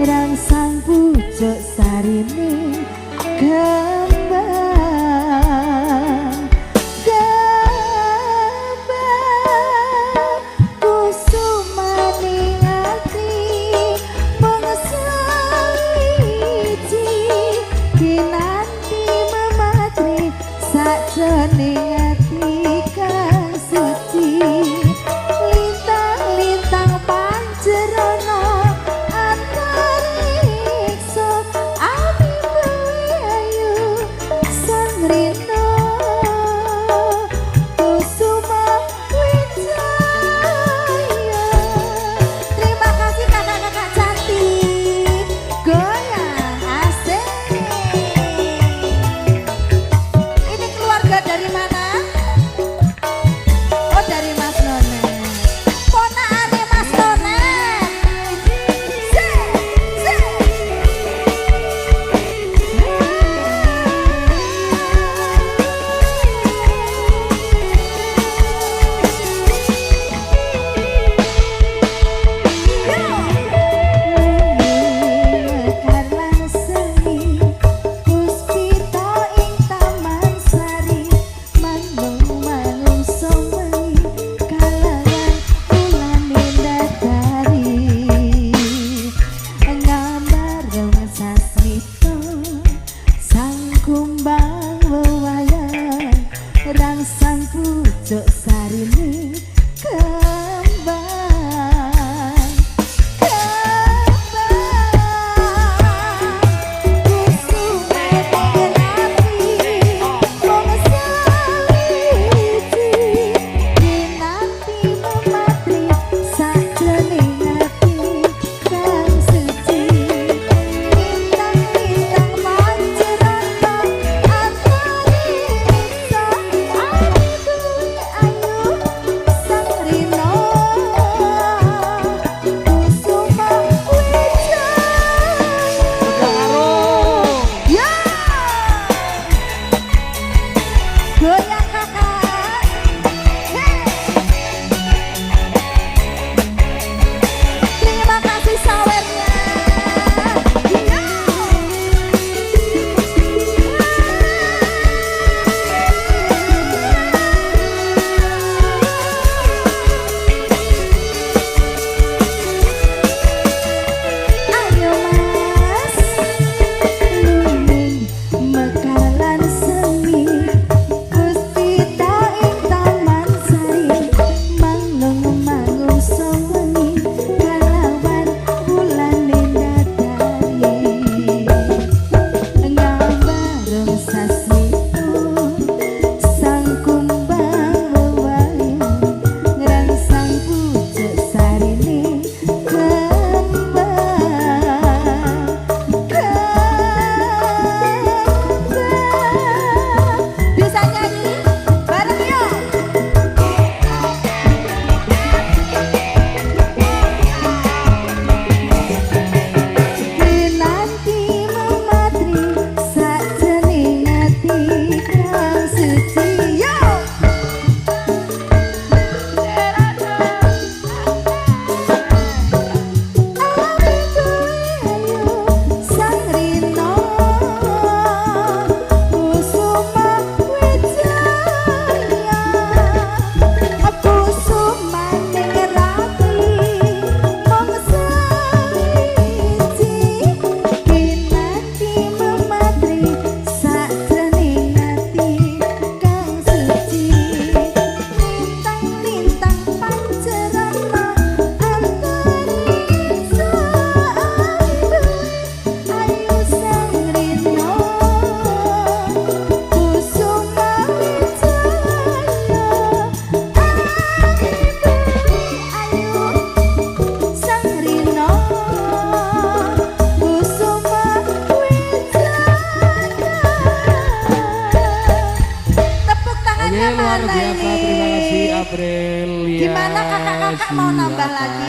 rangsang pucuk sarine kembang kusumane ati mengsaiji kinanti mematri sakjane ati kang suci lintang-lintang pancerana antariksa ami kuwi ayu sang rina kusuma wijaya. Terima kasih kakak-kakak cantik, goyang asik. Ini keluarga dari mana? Oh, dari Mas Nonet. Ponakane Mas Nonet. Sik, sik. Mekaran seni puspita ing taman sari manung-manung somengi kalawan ulane dadari ngambareng sasmita sang kumbang wewayan rangsang pucuk sarine kembang goyang kakak. Hey. Terima kasih sawernya. Ayo mas, luning mekaran seni puspita ing taman sari manung-mangung somengi kalawan ulane dadari ngambareng sasmita sang kumbang wewayan ngrangsang pucuk sarine bisa nyanyi bareng yuk. Kinanti mematri sakjane ati kang suci yuk. Ami kuwi ayu sang rina kusuma wijaya kusumane rapi mengsaiji kinanti mematri sakjane ati kang suci lintang-lintang pancerana antariksa ayu sang rina kusuma wijaya ayu sang rina kusuma wijaya. Tepuk tangannya Oke, luar mana biasa. ini? Terima kasih Aprilia. Gimana kakak-kakak mau nambah lagi?